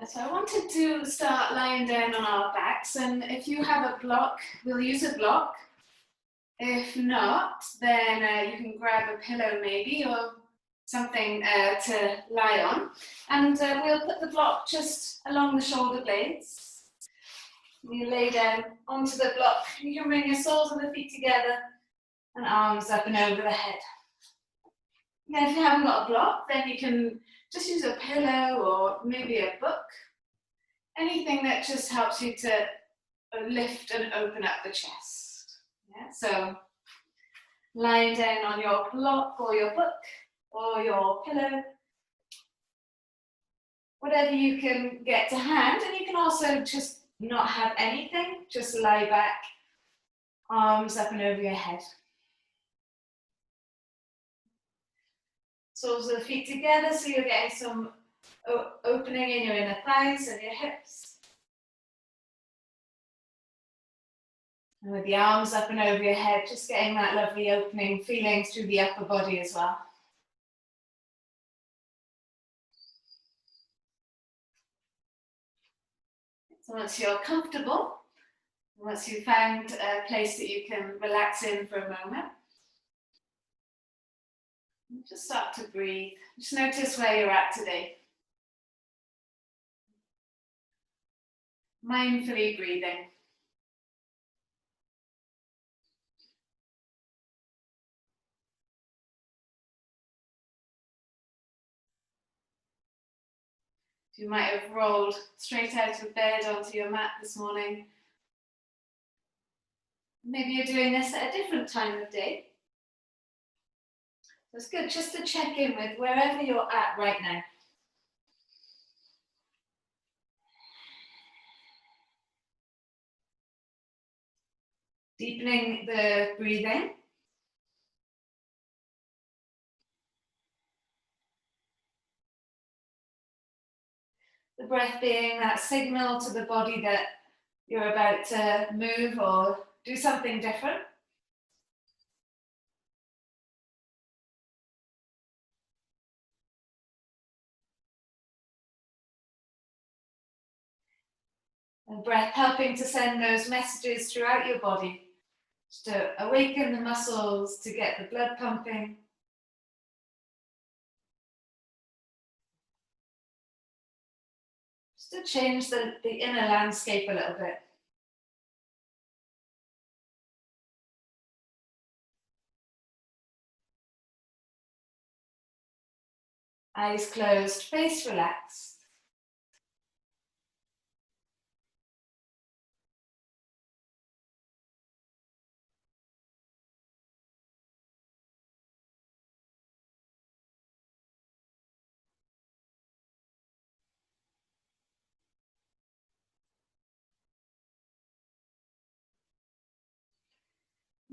So I wanted to start lying down on our backs, and if you have a block, we'll use a block. If not, then you can grab a pillow maybe, or something to lie on, and we'll put the block just along the shoulder blades. You lay down onto the block. You can bring your soles of the feet together and arms up and over the head. Now, if you haven't got a block, then you can just use a pillow or maybe a book. Anything that just helps you to lift and open up the chest. Yeah? So lying down on your block or your book or your pillow, whatever you can get to hand, and you can also just not have anything, just lie back, arms up and over your head. Soles of the feet together, so you're getting some opening in your inner thighs and your hips. And with the arms up and over your head, just getting that lovely opening feeling through the upper body as well. So once you're comfortable, once you've found a place that you can relax in for a moment, just start to breathe. Just notice where you're at today. Mindfully breathing. You might have rolled straight out of bed onto your mat this morning. Maybe you're doing this at a different time of day. So it's good just to check in with wherever you're at right now. Deepening the breathing. The breath being that signal to the body that you're about to move or do something different. And breath helping to send those messages throughout your body, just to awaken the muscles, to get the blood pumping. Just to change the inner landscape a little bit. Eyes closed, face relaxed.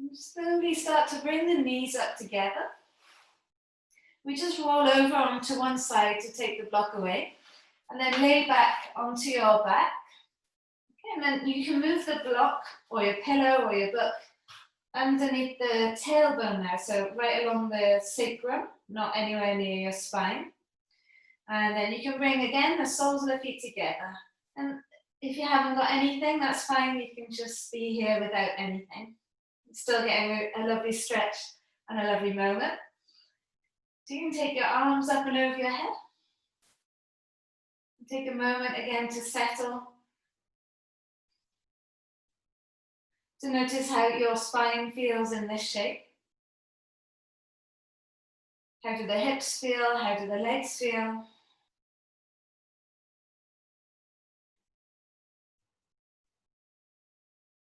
And slowly start to bring the knees up together. We just roll over onto one side to take the block away, and then lay back onto your back. Okay, and then you can move the block or your pillow or your book underneath the tailbone now, so right along the sacrum, not anywhere near your spine. And then you can bring again the soles of the feet together. And if you haven't got anything, that's fine. You can just be here without anything. Still getting a lovely stretch and a lovely moment. So you can take your arms up and over your head. Take a moment again to settle. To notice how your spine feels in this shape. How do the hips feel? How do the legs feel?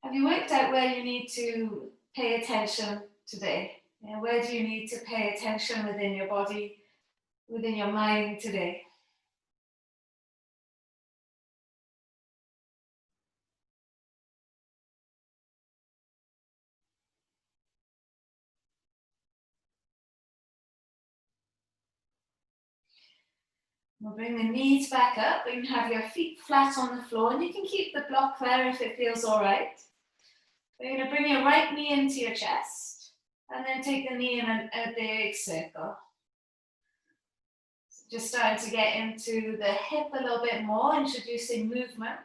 Have you worked out where you need to pay attention today? Yeah, where do you need to pay attention within your body, within your mind today? We'll bring the knees back up. You can have your feet flat on the floor, and you can keep the block there if it feels all right. We're going to bring your right knee into your chest, and then take the knee in a big circle. So Just starting to get into the hip a little bit more, introducing movement.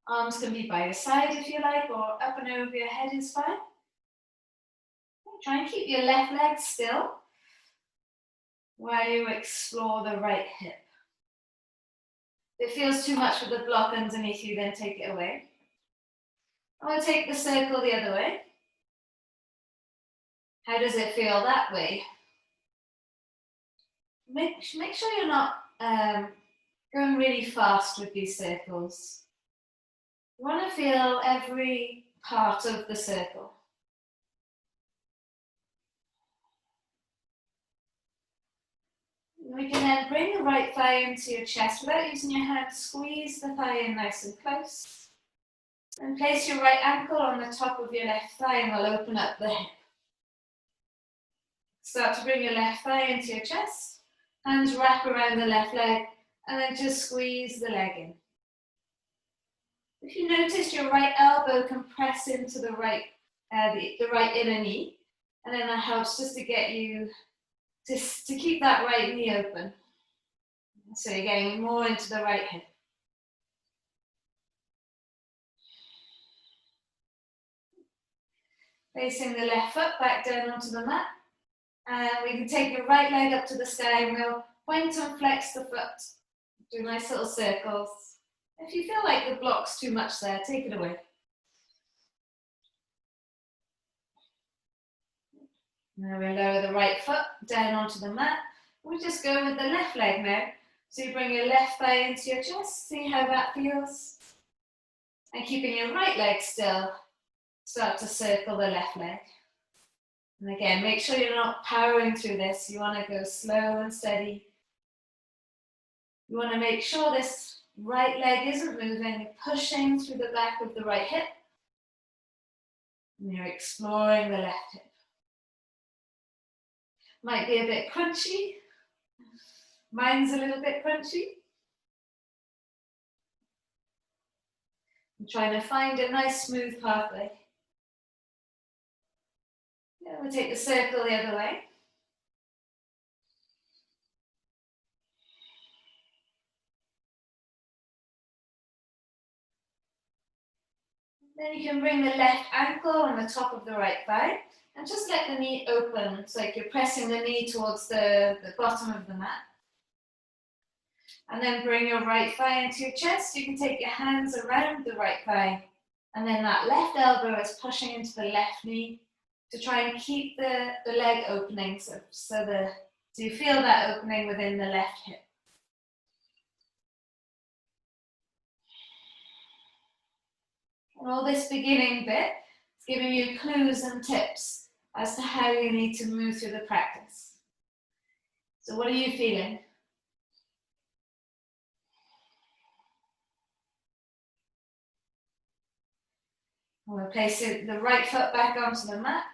Arms can be by your side if you like, or up and over your head is fine. Try and keep your left leg still while you explore the right hip. If it feels too much with the block underneath you, then take it away. I'm going to take the circle the other way. How does it feel that way? Make sure you're not going really fast with these circles. You want to feel every part of the circle. We can then bring the right thigh into your chest without using your hand. Squeeze the thigh in nice and close. And place your right ankle on the top of your left thigh and we'll open up the hip. Start to bring your left thigh into your chest. Hands wrap around the left leg and then just squeeze the leg in. If you notice, your right elbow can press into the right inner knee, and then that helps just to get you to keep that right knee open. So you're getting more into the right hip. Placing the left foot back down onto the mat, and we can take your right leg up to the sky and we'll point and flex the foot. Do nice little circles. If you feel like the block's too much there, take it away. Now we lower the right foot down onto the mat. We just go with the left leg now. So you bring your left thigh into your chest, see how that feels. And keeping your right leg still, start to circle the left leg. And again, make sure you're not powering through this. You want to go slow and steady. You want to make sure this right leg isn't moving, you're pushing through the back of the right hip. And you're exploring the left hip. Might be a bit crunchy. Mine's a little bit crunchy. I'm trying to find a nice smooth pathway. Yeah, we'll take the circle the other way. Then you can bring the left ankle on the top of the right thigh and just let the knee open. It's like you're pressing the knee towards the bottom of the mat. And then bring your right thigh into your chest. You can take your hands around the right thigh. And then that left elbow is pushing into the left knee to try and keep the leg opening. So you feel that opening within the left hip. And all this beginning bit is giving you clues and tips as to how you need to move through the practice. So what are you feeling? We'll place the right foot back onto the mat.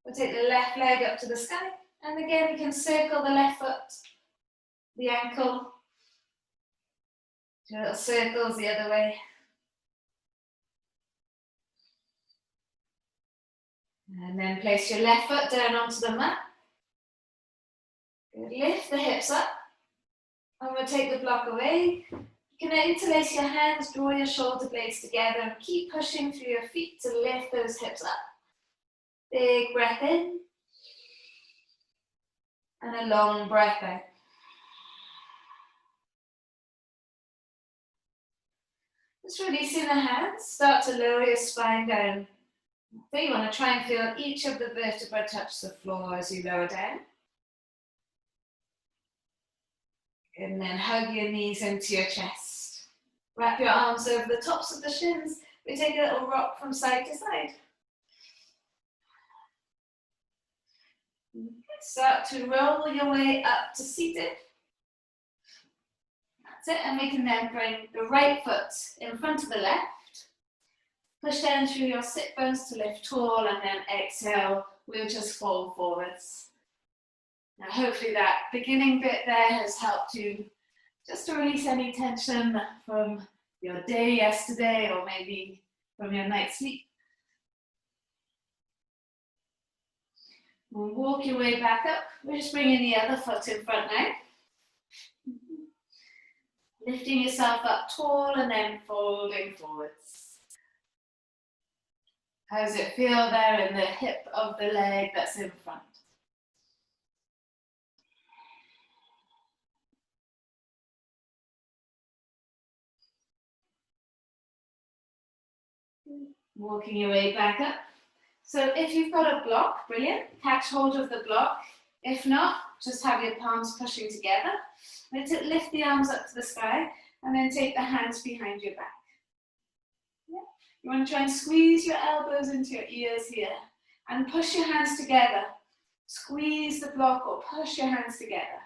We'll take the left leg up to the sky. And again, we can circle the left foot, the ankle. Do little circles the other way. And then place your left foot down onto the mat. Good. Lift the hips up. And we'll take the block away. You can interlace your hands, draw your shoulder blades together, and keep pushing through your feet to lift those hips up. Big breath in. And a long breath out. Just releasing the hands. Start to lower your spine down. So you want to try and feel each of the vertebrae touch the floor as you lower down. And then hug your knees into your chest. Wrap your arms over the tops of the shins. We take a little rock from side to side. Start to roll your way up to seated. That's it, and we can then bring the right foot in front of the left. Push down through your sit bones to lift tall, and then exhale, we'll just fall forwards. Now hopefully that beginning bit there has helped you just to release any tension from your day yesterday or maybe from your night's sleep. And walk your way back up. We're just bringing the other foot in front now. Lifting yourself up tall and then folding forwards. How does it feel there in the hip of the leg that's in front? Walking your way back up. So if you've got a block, brilliant, catch hold of the block. If not, just have your palms pushing together. Let's lift the arms up to the sky and then take the hands behind your back. Yeah. You want to try and squeeze your elbows into your ears here and push your hands together. Squeeze the block or push your hands together.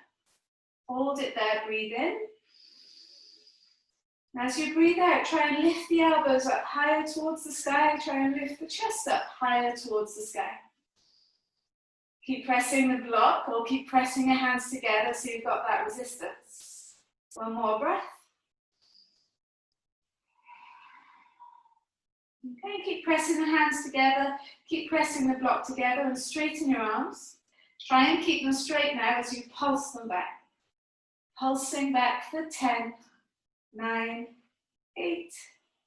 Hold it there, breathe in. As you breathe out, try and lift the elbows up higher towards the sky. Try and lift the chest up higher towards the sky. Keep pressing the block or keep pressing your hands together so you've got that resistance. One more breath. Okay, keep pressing the hands together. Keep pressing the block together and straighten your arms. Try and keep them straight now as you pulse them back. Pulsing back for 10, 9, 8,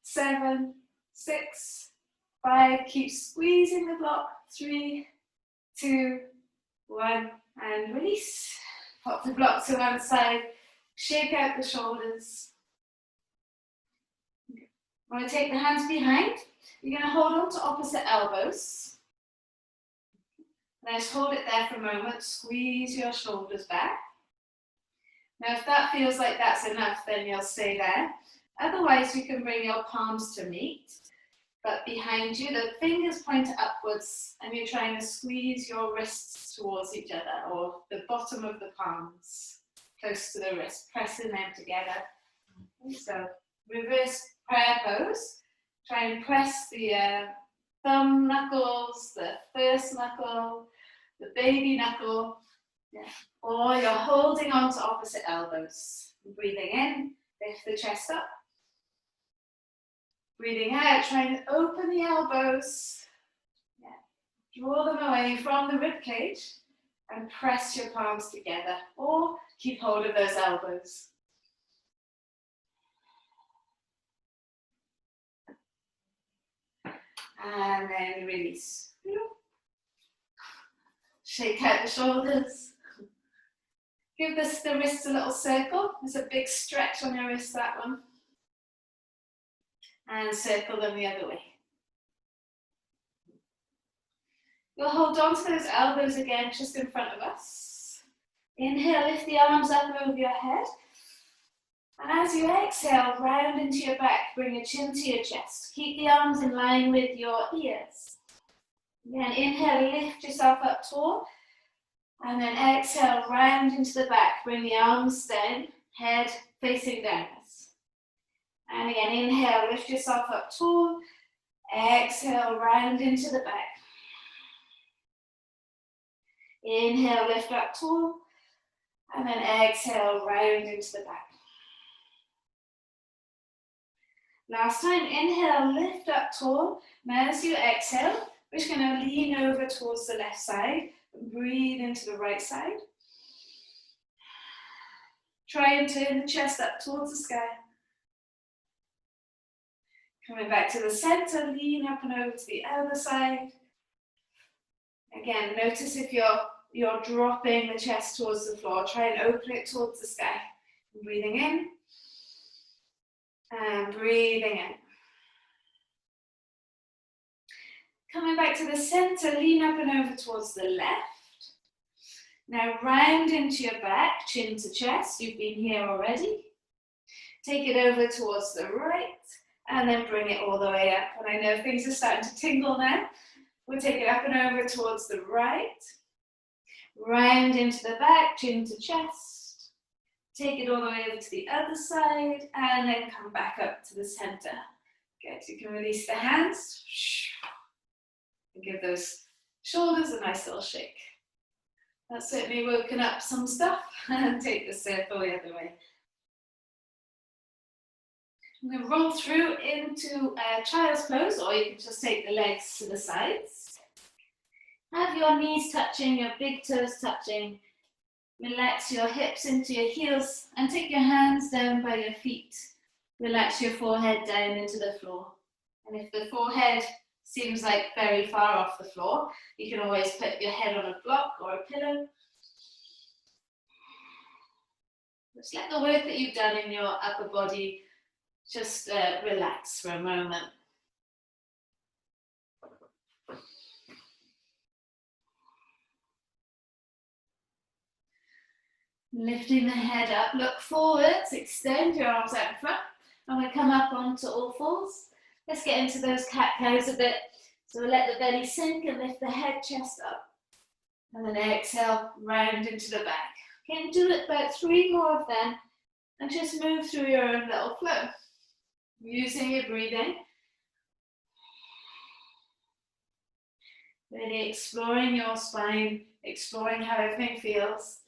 7, 6, 5. Keep squeezing the block. 3, 2, 1, and release. Pop the block to one side. Shake out the shoulders. Okay. I'm going to take the hands behind. You're going to hold on to opposite elbows. Let's hold it there for a moment. Squeeze your shoulders back. Now, if that feels like that's enough, then you'll stay there. Otherwise, you can bring your palms to meet, but behind you, the fingers point upwards, and you're trying to squeeze your wrists towards each other, or the bottom of the palms close to the wrist, pressing them together. So, reverse prayer pose. Try and press the thumb knuckles, the first knuckle, the baby knuckle. Yeah. Or you're holding on to opposite elbows. Breathing in, lift the chest up. Breathing out, try and open the elbows. Yeah. Draw them away from the rib cage and press your palms together. Or keep hold of those elbows. And then release. Shake out the shoulders. Give the wrists a little circle. There's a big stretch on your wrist, that one. And circle them the other way. We'll hold on to those elbows again, just in front of us. Inhale, lift the arms up over your head. And as you exhale, round into your back, bring your chin to your chest. Keep the arms in line with your ears. Again, inhale, lift yourself up tall. And then exhale, round into the back. Bring the arms down, head facing downwards. And again, inhale, lift yourself up tall. Exhale, round into the back. Inhale, lift up tall. And then exhale, round into the back. Last time, inhale, lift up tall. Now as you exhale, we're just going to lean over towards the left side. Breathe into the right side. Try and turn the chest up towards the sky. Coming back to the center, lean up and over to the other side. Again, notice if you're dropping the chest towards the floor. Try and open it towards the sky. Breathing in. And breathing in. Coming back to the center, lean up and over towards the left. Now round into your back, chin to chest. You've been here already. Take it over towards the right and then bring it all the way up. And I know things are starting to tingle now. We'll take it up and over towards the right. Round into the back, chin to chest. Take it all the way over to the other side and then come back up to the center. Good, you can release the hands. And give those shoulders a nice little shake. That's certainly woken up some stuff. And take the circle the other way. I'm going to roll through into child's pose, or you can just take the legs to the sides. Have your knees touching, your big toes touching. Relax your hips into your heels and take your hands down by your feet. Relax your forehead down into the floor. And if the forehead seems like very far off the floor, you can always put your head on a block or a pillow. Just let the work that you've done in your upper body just relax for a moment. Lifting the head up, look forwards, extend your arms out in front. I'm going to come up onto all fours. Let's get into those cat-cows a bit. So we'll let the belly sink and lift the head, chest up. And then exhale, round into the back. Okay, do it about 3 more of them and just move through your own little flow. Using your breathing. Really exploring your spine, exploring how everything feels.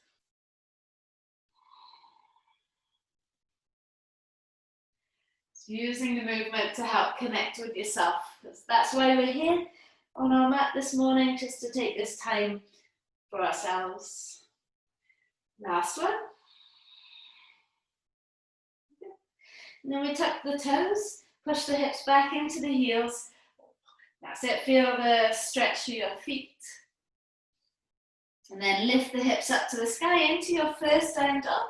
Using the movement to help connect with yourself. That's why we're here on our mat this morning, just to take this time for ourselves. Last one. And then we tuck the toes, push the hips back into the heels. That's it, feel the stretch through your feet. And then lift the hips up to the sky into your first down dog.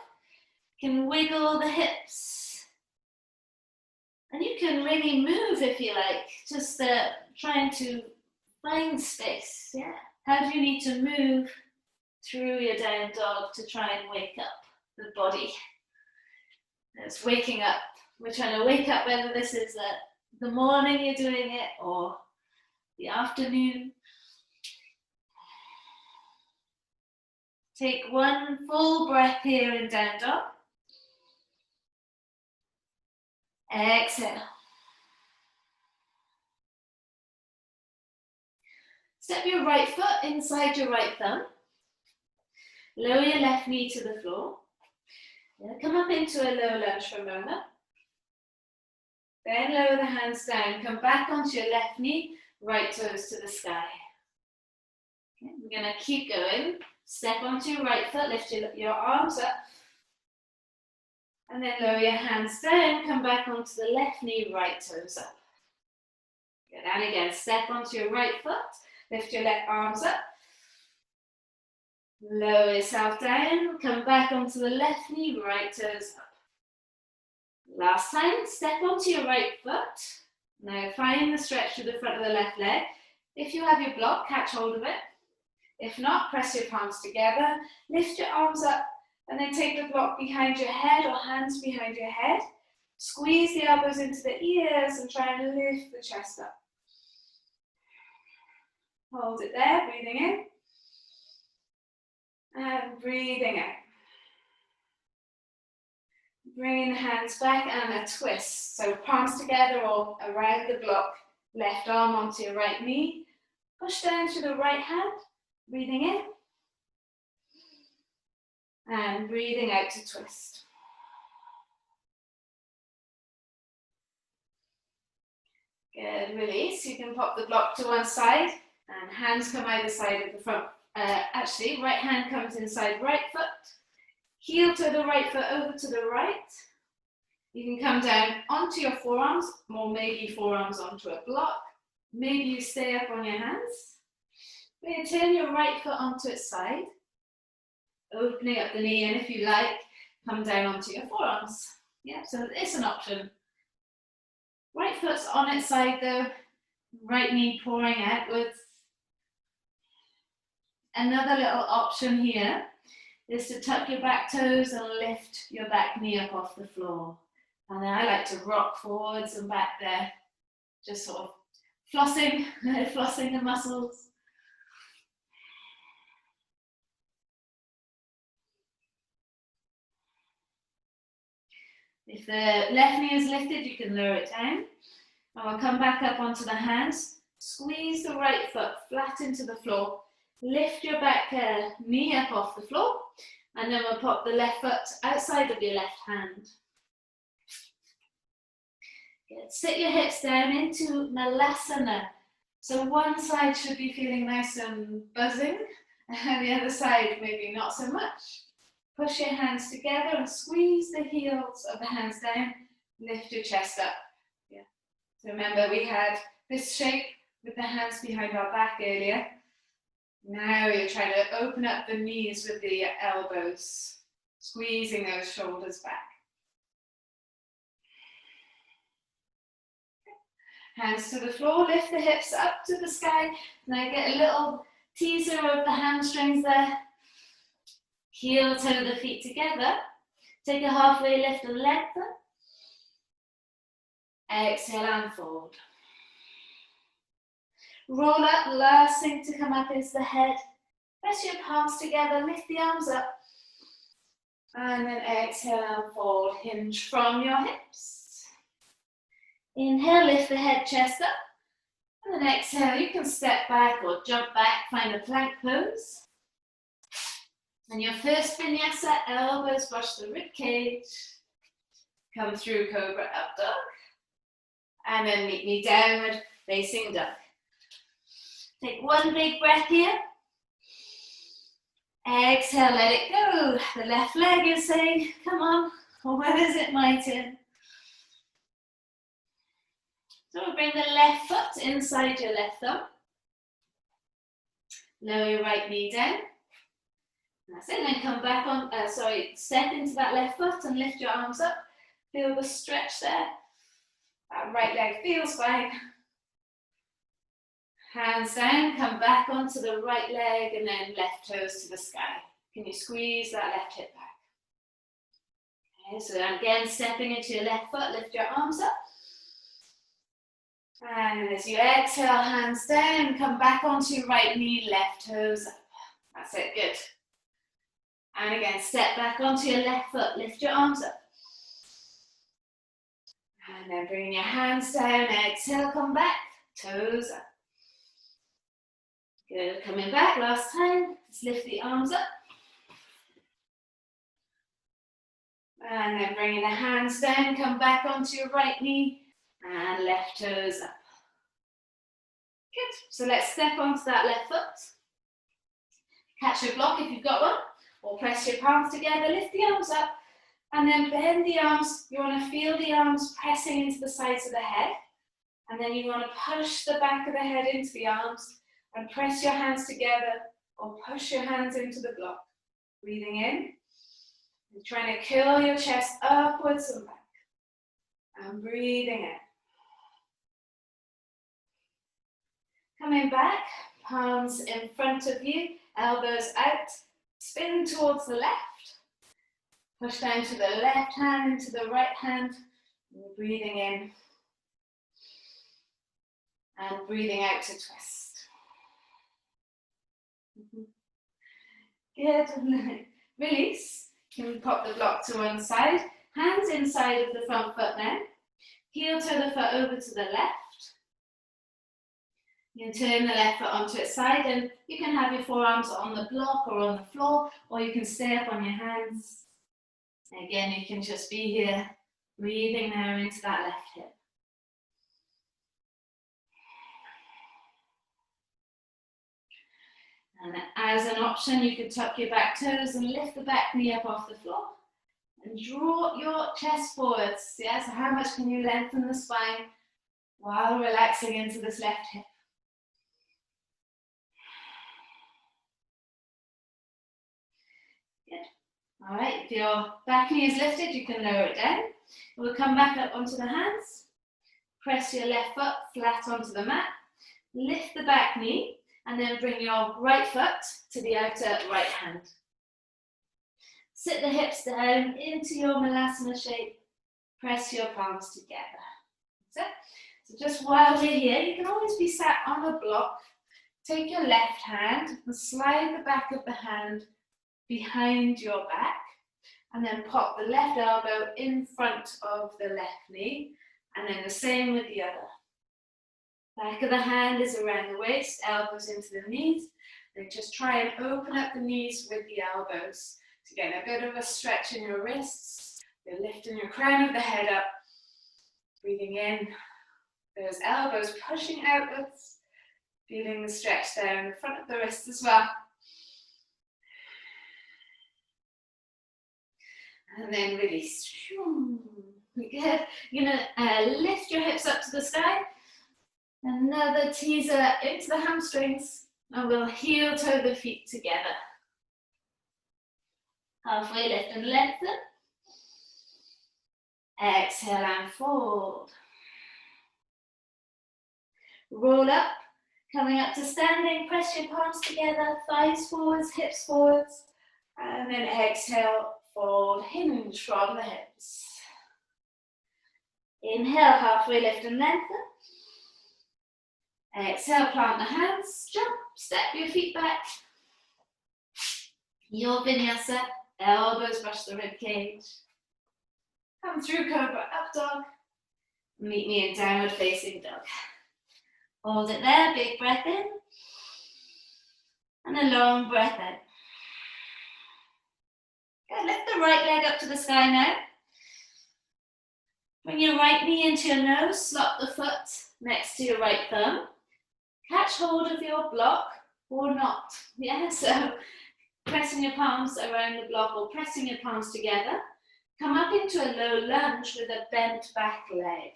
You can wiggle the hips. And you can really move if you like, just trying to find space, yeah. How do you need to move through your down dog to try and wake up the body? It's waking up. We're trying to wake up, whether this is the morning you're doing it or the afternoon. Take one full breath here in down dog. Exhale. Step your right foot inside your right thumb. Lower your left knee to the floor. Come up into a low lunge for a moment. Then lower the hands down. Come back onto your left knee, right toes to the sky. Okay, we're going to keep going. Step onto your right foot, lift your arms up. And then lower your hands down, come back onto the left knee, right toes up. Good, and again, step onto your right foot, lift your left arms up. Lower yourself down, come back onto the left knee, right toes up. Last time, step onto your right foot. Now find the stretch through the front of the left leg. If you have your block, catch hold of it. If not, press your palms together, lift your arms up, and then take the block behind your head or hands behind your head. Squeeze the elbows into the ears and try and lift the chest up. Hold it there, breathing in. And breathing out. Bringing the hands back and a twist. So palms together or around the block. Left arm onto your right knee. Push down to the right hand. Breathing in. And breathing out to twist. Good, release. You can pop the block to one side and hands come either side of the front. Actually, right hand comes inside right foot. Heel to the right foot over to the right. You can come down onto your forearms, or maybe forearms onto a block. Maybe you stay up on your hands. Then turn your right foot onto its side. Opening up the knee, and if you like, come down onto your forearms. Yeah, so it's an option. Right foot's on its side though, right knee pouring outwards. Another little option here is to tuck your back toes and lift your back knee up off the floor. And then I like to rock forwards and back there, just sort of flossing, flossing the muscles. If the left knee is lifted, you can lower it down. And we'll come back up onto the hands. Squeeze the right foot flat into the floor. Lift your back knee up off the floor. And then we'll pop the left foot outside of your left hand. Good. Sit your hips down into Malasana. So one side should be feeling nice and buzzing, and the other side maybe not so much. Push your hands together and squeeze the heels of the hands down. Lift your chest up. Yeah. So remember, we had this shape with the hands behind our back earlier. Now you're trying to open up the knees with the elbows, squeezing those shoulders back. Hands to the floor, lift the hips up to the sky. Now get a little teaser of the hamstrings there. Heel toe the feet together. Take a halfway lift and lengthen. Exhale and fold. Roll up, last thing to come up is the head. Press your palms together, lift the arms up. And then exhale and fold. Hinge from your hips. Inhale, lift the head, chest up. And then exhale, you can step back or jump back, find a plank pose. And your first vinyasa, elbows brush the rib cage. Come through cobra up dog. And then meet me downward facing duck. Take one big breath here. Exhale, let it go. The left leg is saying, come on, when is it my turn? So we'll bring the left foot inside your left thumb. Lower your right knee down. That's it, then come back on, step into that left foot and lift your arms up. Feel the stretch there. That right leg feels fine. Hands down, come back onto the right leg and then left toes to the sky. Can you squeeze that left hip back? Okay, so again, stepping into your left foot, lift your arms up. And as you exhale, hands down, come back onto your right knee, left toes up. That's it, good. And again, step back onto your left foot, lift your arms up. And then bring your hands down, exhale, come back, toes up. Good, coming back, last time, just lift the arms up. And then bringing the hands down, come back onto your right knee and left toes up. Good, so let's step onto that left foot. Catch your block if you've got one, or press your palms together, lift the arms up, and then bend the arms. You want to feel the arms pressing into the sides of the head, and then you want to push the back of the head into the arms, and press your hands together or push your hands into the block. Breathing in. And trying to curl your chest upwards and back. And breathing in. Coming back, palms in front of you, elbows out. Spin towards the left. Push down to the left hand into the right hand. And breathing in. And breathing out to twist. Good. Release. Can we pop the block to one side? Hands inside of the front foot now. Heel toe the foot over to the left. You can turn the left foot onto its side and you can have your forearms on the block or on the floor, or you can stay up on your hands. Again, you can just be here, breathing now into that left hip. And as an option, you could tuck your back toes and lift the back knee up off the floor. And draw your chest forwards. Yeah, so how much can you lengthen the spine while relaxing into this left hip? Good. All right, if your back knee is lifted, you can lower it down. We'll come back up onto the hands. Press your left foot flat onto the mat. Lift the back knee. And then bring your right foot to the outer right hand. Sit the hips down into your Malasana shape. Press your palms together. That's it. So just while we're here, you can always be sat on a block. Take your left hand and slide the back of the hand behind your back. And then pop the left elbow in front of the left knee. And then the same with the other. Back of the hand is around the waist, elbows into the knees. Then just try and open up the knees with the elbows to get a bit of a stretch in your wrists. You're lifting your crown of the head up, breathing in. Those elbows pushing outwards, Feeling the stretch there in the front of the wrist as well. And then release. Good. You're going to lift your hips up to the sky. Another teaser into the hamstrings. And we'll heel toe the feet together. Halfway lift and lengthen. Exhale and fold. Roll up. Coming up to standing. Press your palms together. Thighs forwards, hips forwards. And then exhale. Fold, hinge from the hips. Inhale, halfway lift and lengthen. Exhale, plant the hands, jump, step your feet back. Your vinyasa, elbows brush the rib cage. Come through cobra, up dog. Meet me in downward facing dog. Hold it there, big breath in. And a long breath out. Good, lift the right leg up to the sky now. Bring your right knee into your nose, slot the foot next to your right thumb. Catch hold of your block or not. Yeah, so pressing your palms around the block or pressing your palms together. Come up into a low lunge with a bent back leg.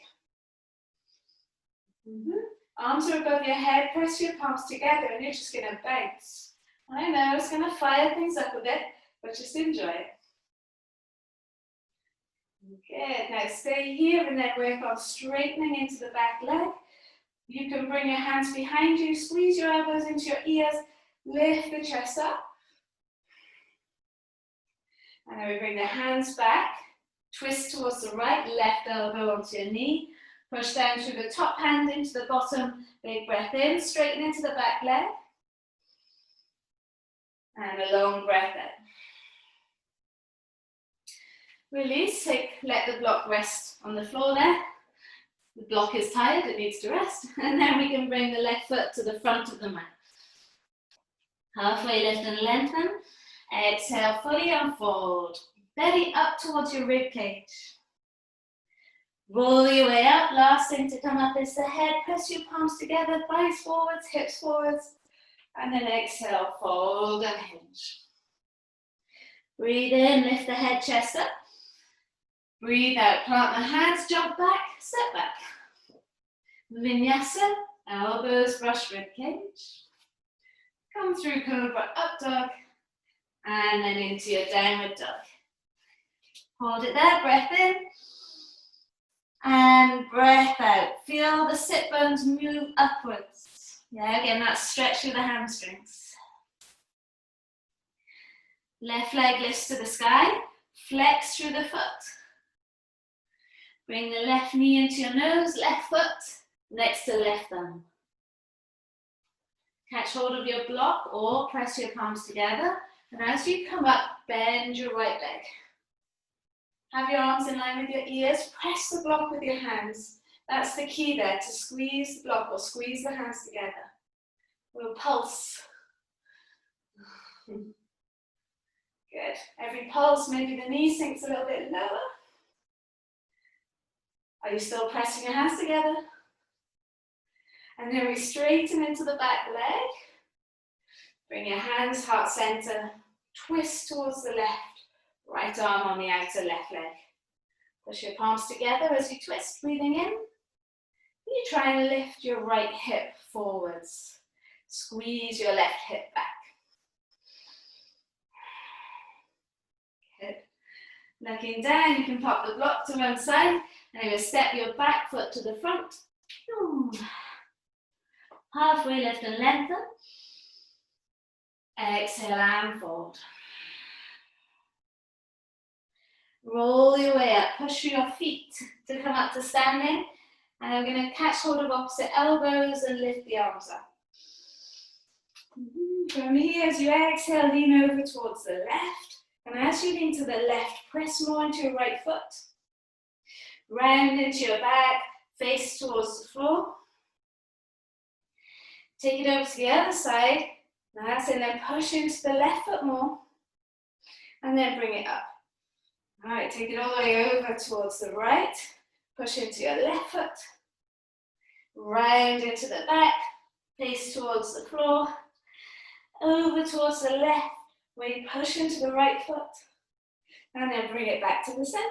Arms are above your head, press your palms together and you're just going to bounce. I know, it's going to fire things up a bit, but just enjoy it. Good, now stay here and then work on straightening into the back leg. You can bring your hands behind you, squeeze your elbows into your ears, lift the chest up. And then we bring the hands back, twist towards the right, left elbow onto your knee, push down through the top hand into the bottom, big breath in, straighten into the back leg. And a long breath in. Release, let the block rest on the floor there. The block is tired, it needs to rest. And then we can bring the left foot to the front of the mat. Halfway lift and lengthen. Exhale, fully unfold. Belly up towards your rib cage. Roll your way up. Last thing to come up is the head. Press your palms together, thighs forwards, hips forwards. And then exhale, fold and hinge. Breathe in, lift the head, chest up. Breathe out, plant the hands, jump back, step back. Vinyasa, elbows brush rib cage. Come through cobra, up dog. And then into your downward dog. Hold it there, breath in. And breath out. Feel the sit bones move upwards. Yeah, again, that stretch through the hamstrings. Left leg lifts to the sky. Flex through the foot. Bring the left knee into your nose, left foot next to left thumb. Catch hold of your block or press your palms together. And as you come up, bend your right leg. Have your arms in line with your ears. Press the block with your hands. That's the key there, to squeeze the block or squeeze the hands together. We'll pulse. Good. Every pulse, maybe the knee sinks a little bit lower. Are you still pressing your hands together? And then we straighten into the back leg. Bring your hands heart center. Twist towards the left. Right arm on the outer left leg. Push your palms together as you twist, breathing in. You try and lift your right hip forwards. Squeeze your left hip back. Good. Looking down, you can pop the block to one side. And you'll step your back foot to the front. Halfway lift and lengthen. Exhale and fold. Roll your way up. Push your feet to come up to standing. And I'm going to catch hold of opposite elbows and lift the arms up. From here, as you exhale, lean over towards the left. And as you lean to the left, press more into your right foot. Round into your back, face towards the floor. Take it over to the other side. Nice, and then push into the left foot more. And then bring it up. All right, take it all the way over towards the right. Push into your left foot. Round into the back. face towards the floor, over towards the left, where you push into the right foot, and then bring it back to the center.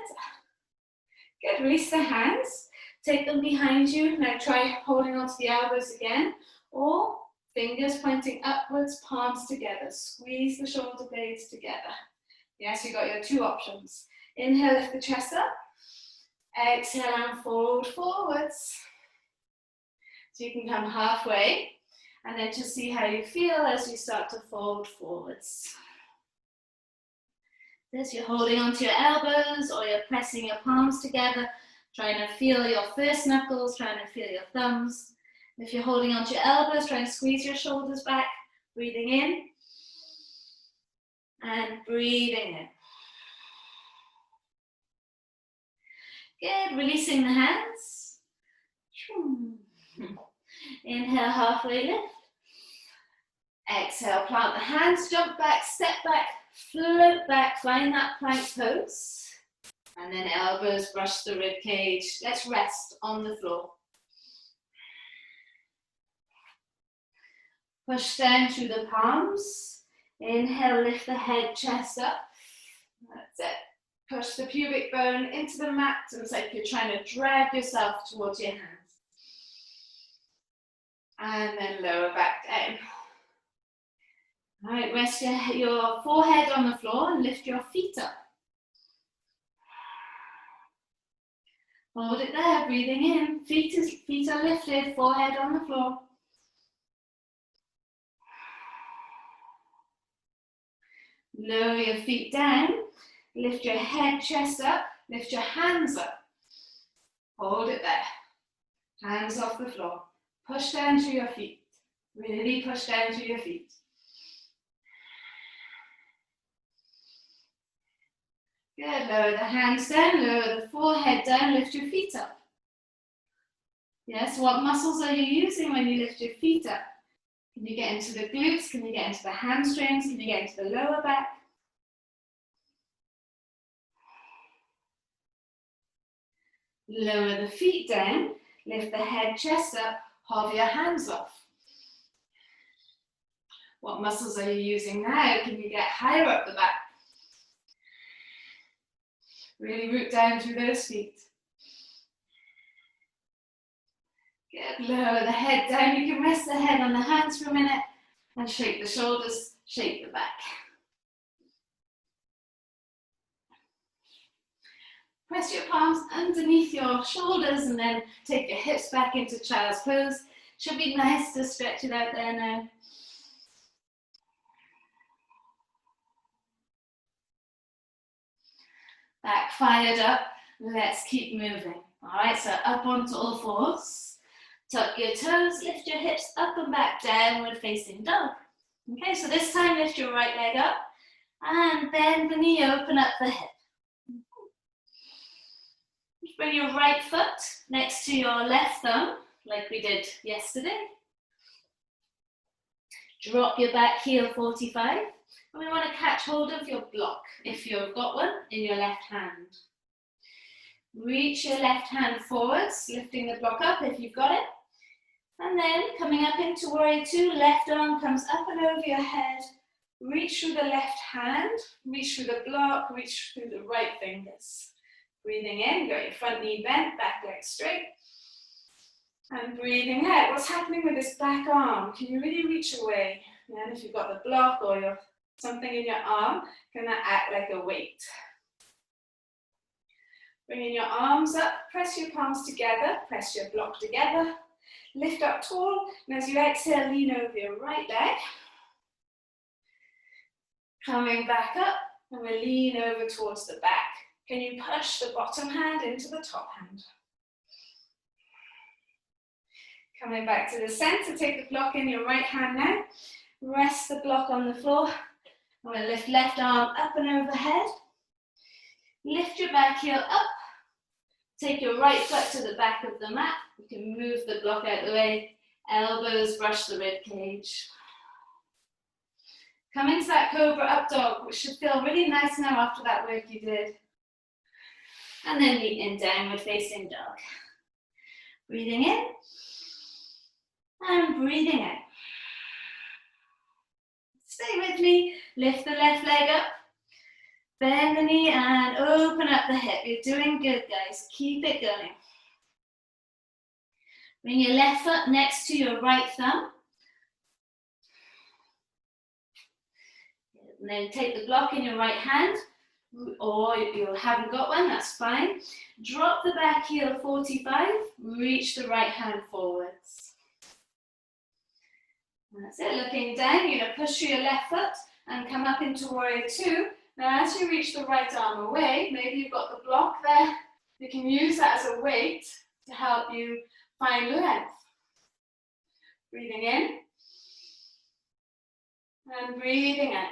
Good, release the hands, take them behind you. Now try holding onto the elbows again, or fingers pointing upwards, palms together. Squeeze the shoulder blades together. Yes, you got your two options. Inhale, lift the chest up. Exhale and fold forwards. So you can come halfway, and then just see how you feel as you start to fold forwards. This, you're holding onto your elbows, or you're pressing your palms together, trying to feel your first knuckles, trying to feel your thumbs. If you're holding onto your elbows, try and squeeze your shoulders back, breathing in and breathing in. Good, releasing the hands. Inhale, halfway lift. Exhale, plant the hands, jump back, step back, float back, find that plank pose. And then elbows brush the rib cage. Let's rest on the floor. Push down through the palms. Inhale, lift the head, chest up. That's it. Push the pubic bone into the mat. It's like you're trying to drag yourself towards your hands. And then lower back down. All right, rest your forehead on the floor and lift your feet up. Hold it there, breathing in. Feet are lifted, forehead on the floor. Lower your feet down. Lift your head, chest up. Lift your hands up. Hold it there. Hands off the floor. Push down to your feet. Really push down to your feet. Good, lower the hands down, lower the forehead down, lift your feet up. Yes, what muscles are you using when you lift your feet up? Can you get into the glutes? Can you get into the hamstrings? Can you get into the lower back? Lower the feet down, lift the head, chest up, hover your hands off. What muscles are you using now? Can you get higher up the back? Really root down through those feet. Good, lower the head down. You can rest the head on the hands for a minute and shake the shoulders, shake the back. Press your palms underneath your shoulders and then take your hips back into child's pose. Should be nice to stretch it out there now. Back fired up, let's keep moving. All right, so up onto all fours. Tuck your toes, lift your hips up and back, downward facing dog. Okay, so this time lift your right leg up and bend the knee, open up the hip. Bring your right foot next to your left thumb, like we did yesterday. Drop your back heel 45. And we want to catch hold of your block, if you've got one, in your left hand. Reach your left hand forwards, lifting the block up if you've got it. And then coming up into warrior two, left arm comes up and over your head. Reach through the left hand, reach through the block, reach through the right fingers. Breathing in, got your front knee bent, back leg straight. And breathing out. What's happening with this back arm? Can you really reach away? And if you've got the block or your something in your arm, can that act like a weight? Bringing your arms up, press your palms together, press your block together. Lift up tall, and as you exhale, lean over your right leg. Coming back up, and we'll lean over towards the back. Can you push the bottom hand into the top hand? Coming back to the center, take the block in your right hand now. Rest the block on the floor. I'm going to lift left arm up and overhead. Lift your back heel up. Take your right foot to the back of the mat. You can move the block out of the way. Elbows brush the rib cage. Come into that cobra up dog, which should feel really nice now after that work you did. And then meet in downward facing dog. Breathing in. And breathing out. Stay with me. Lift the left leg up. Bend the knee and open up the hip. You're doing good, guys. Keep it going. Bring your left foot next to your right thumb. And then take the block in your right hand, or if you haven't got one, that's fine. Drop the back heel 45, reach the right hand forwards. That's it, looking down, you're going to push through your left foot and come up into warrior two. Now as you reach the right arm away, maybe you've got the block there, you can use that as a weight to help you find length. Breathing in, and breathing out.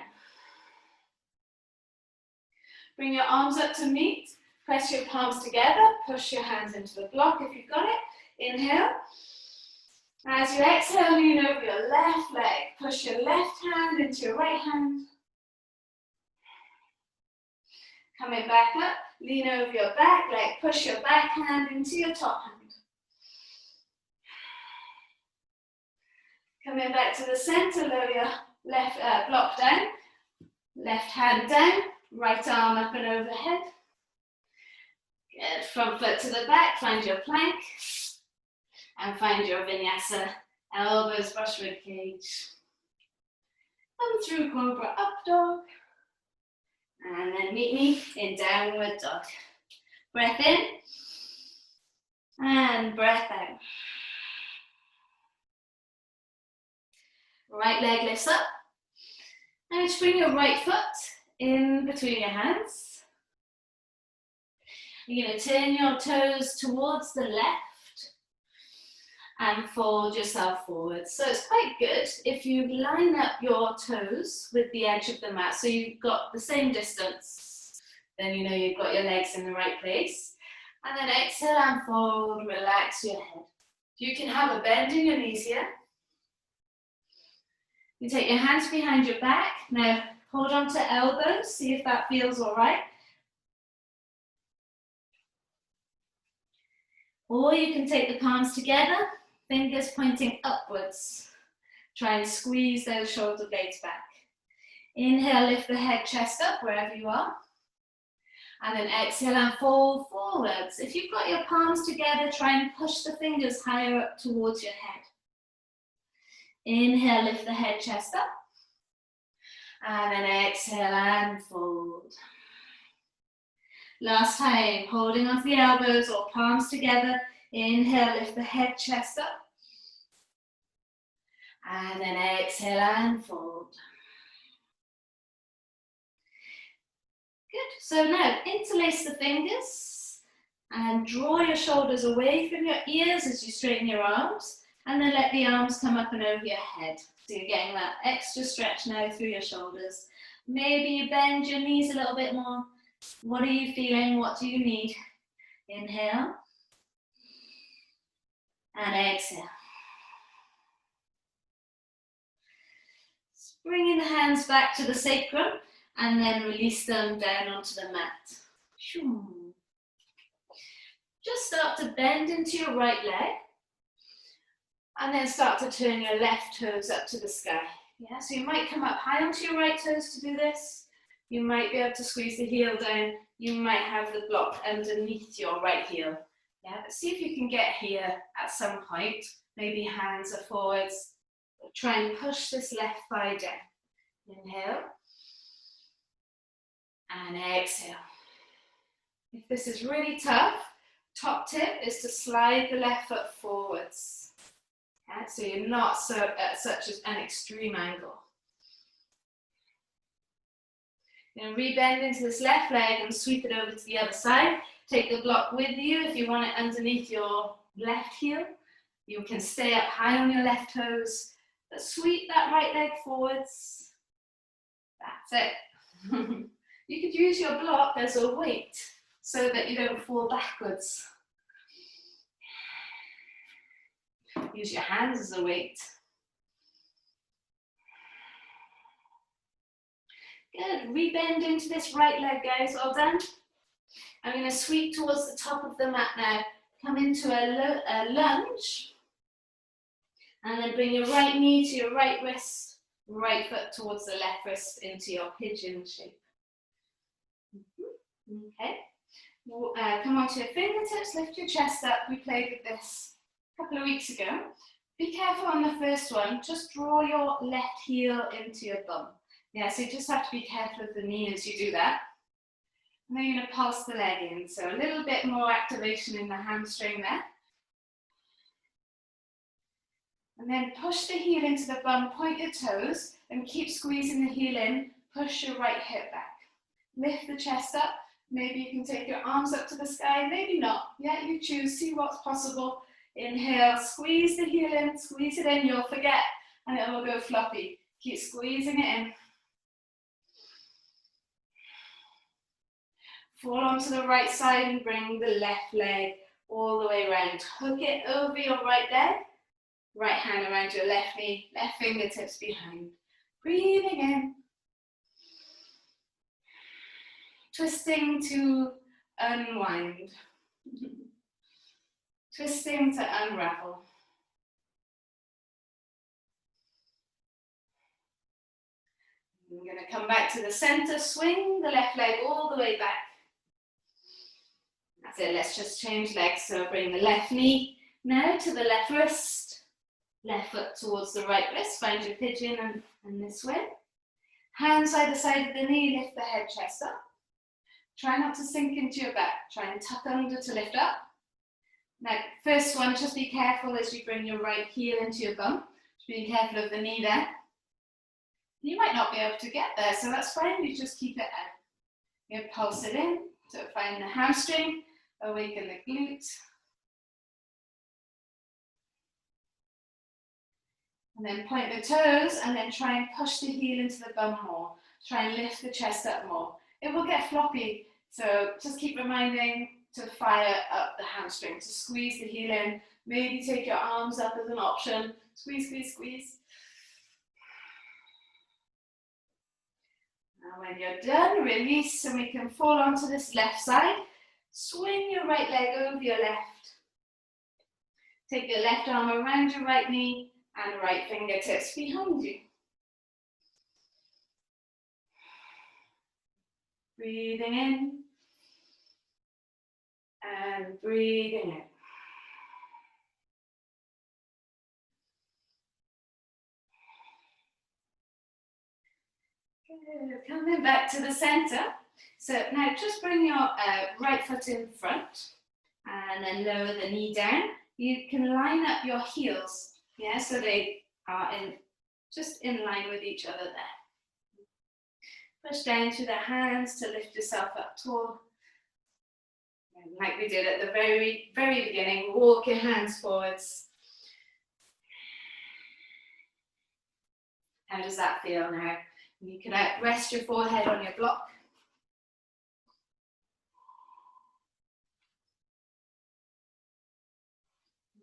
Bring your arms up to meet, press your palms together, push your hands into the block if you've got it. Inhale. As you exhale, lean over your left leg, push your left hand into your right hand. Coming back up, lean over your back leg, push your back hand into your top hand. Coming back to the center, lower your left block down, left hand down, right arm up and overhead. Good, front foot to the back, find your plank, and find your vinyasa. Elbows brush rib cage. Come through cobra, up dog. And then meet me in downward dog. Breath in, and breath out. Right leg lifts up. And just bring your right foot in between your hands. You're going to turn your toes towards the left and fold yourself forward. So it's quite good if you line up your toes with the edge of the mat so you've got the same distance. Then you know you've got your legs in the right place. And then exhale and fold, relax your head. You can have a bend in your knees here. You take your hands behind your back. Now hold on to elbows, see if that feels all right. Or you can take the palms together, fingers pointing upwards. Try and squeeze those shoulder blades back. Inhale, lift the head, chest up wherever you are. And then exhale and fold forwards. If you've got your palms together, try and push the fingers higher up towards your head. Inhale, lift the head, chest up. And then exhale and fold. Last time, holding onto the elbows or palms together. Inhale, lift the head, chest up. And then exhale and fold. Good. So now, interlace the fingers and draw your shoulders away from your ears as you straighten your arms. And then let the arms come up and over your head. So you're getting that extra stretch now through your shoulders. Maybe you bend your knees a little bit more. What are you feeling? What do you need? Inhale. And exhale. Bringing the hands back to the sacrum and then release them down onto the mat. Just start to bend into your right leg. And then start to turn your left toes up to the sky. Yeah, so you might come up high onto your right toes to do this. You might be able to squeeze the heel down. You might have the block underneath your right heel. Yeah, but see if you can get here at some point. Maybe hands are forwards. Try and push this left thigh down. Inhale. And exhale. If this is really tough, top tip is to slide the left foot forwards. Yeah, so you're not at such an extreme angle. You're going to re-bend into this left leg and sweep it over to the other side. Take the block with you if you want it underneath your left heel. You can stay up high on your left toes, but sweep that right leg forwards. That's it. You could use your block as a weight so that you don't fall backwards. Use your hands as a weight. Good, rebend into this right leg, guys, well done. I'm going to sweep towards the top of the mat now. Come into a lunge. And then bring your right knee to your right wrist, right foot towards the left wrist into your pigeon shape. Okay. Come onto your fingertips, lift your chest up. We played with this a couple of weeks ago. Be careful on the first one, just draw your left heel into your bum. Yeah, so you just have to be careful of the knee as you do that. And then you're going to pulse the leg in, so a little bit more activation in the hamstring there. And then push the heel into the bum, point your toes, and keep squeezing the heel in, push your right hip back. Lift the chest up, maybe you can take your arms up to the sky, maybe not. Yeah, you choose, see what's possible. Inhale, squeeze the heel in, squeeze it in, you'll forget, and it will go floppy. Keep squeezing it in. Fall onto the right side and bring the left leg all the way around. Hook it over your right leg. Right hand around your left knee, left fingertips behind. Breathing in. Twisting to unwind. Twisting to unravel. I'm going to come back to the center, swing the left leg all the way back. That's it, let's just change legs. So bring the left knee now to the left wrist, left foot towards the right wrist, find your pigeon and this way. Hands either side of the knee, lift the head, chest up. Try not to sink into your back, try and tuck under to lift up. Now, first one, just be careful as you bring your right heel into your bum. Just be careful of the knee there. You might not be able to get there, so that's fine, you just keep it out. You pulse it in, so find the hamstring, awaken the glute. And then point the toes, and then try and push the heel into the bum more. Try and lift the chest up more. It will get floppy, so just keep reminding to fire up the hamstring, to squeeze the heel in. Maybe take your arms up as an option. Squeeze, squeeze, squeeze. Now when you're done, release, and we can fall onto this left side. Swing your right leg over your left. Take your left arm around your right knee and right fingertips behind you. Breathing in and breathing out. Good. Coming back to the center. So now just bring your right foot in front and then lower the knee down. You can line up your heels, yeah, so they are just in line with each other there. Push down through the hands to lift yourself up tall. And like we did at the very, very beginning, walk your hands forwards. How does that feel now? You can rest your forehead on your block.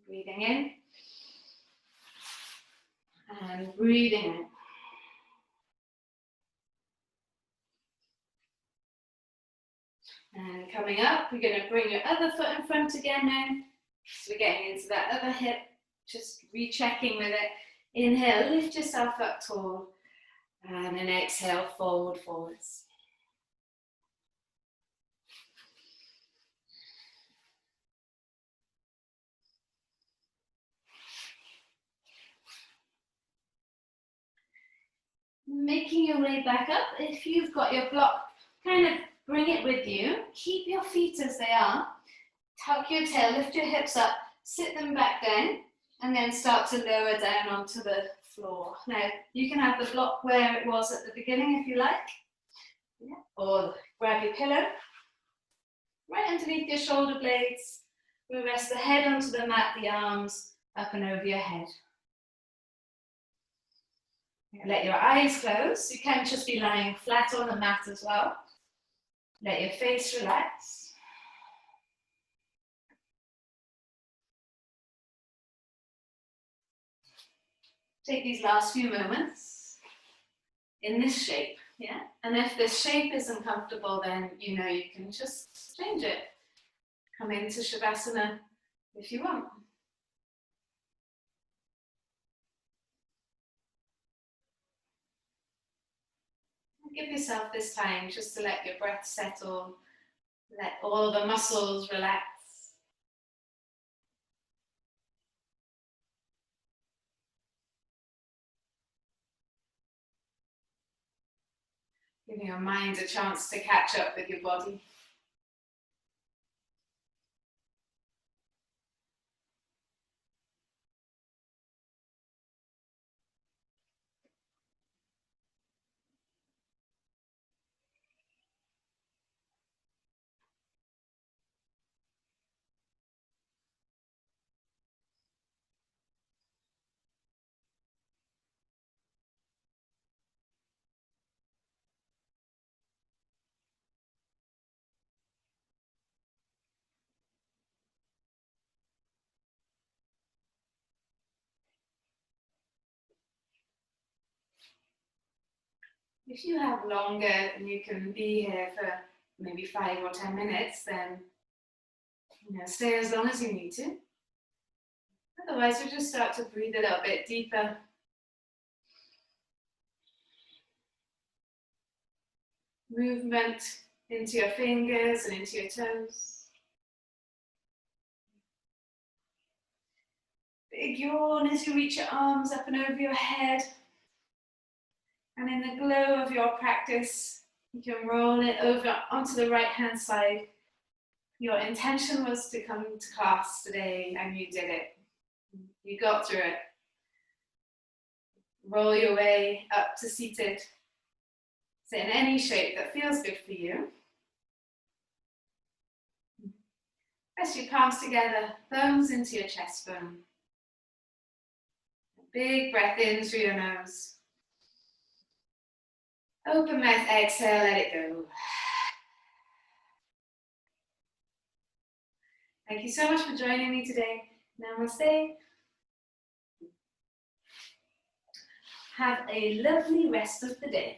Breathing in and breathing out. And coming up, we're going to bring your other foot in front again now. So we're getting into that other hip, just rechecking with it. Inhale, lift yourself up tall. And then exhale, forward, forwards. Making your way back up. If you've got your block, kind of bring it with you. Keep your feet as they are. Tuck your tail, lift your hips up, sit them back down, and then start to lower down onto the floor. Now, you can have the block where it was at the beginning if you like, yeah. Or grab your pillow, right underneath your shoulder blades. We rest the head onto the mat, the arms up and over your head. Let your eyes close. You can just be lying flat on the mat as well. Let your face relax. Take these last few moments in this shape, yeah? And if this shape isn't comfortable, then you know you can just change it. Come into Shavasana if you want. Give yourself this time just to let your breath settle, let all the muscles relax. Giving your mind a chance to catch up with your body. If you have longer and you can be here for maybe 5 or 10 minutes, then stay as long as you need to. Otherwise, we'll just start to breathe a little bit deeper. Movement into your fingers and into your toes. Big yawn as you reach your arms up and over your head. And in the glow of your practice, you can roll it over onto the right-hand side. Your intention was to come to class today and you did it. You got through it. Roll your way up to seated. Sit in any shape that feels good for you. Press your palms together, thumbs into your chest bone. Big breath in through your nose. Open mouth, exhale, let it go. Thank you so much for joining me today. Namaste. Have a lovely rest of the day.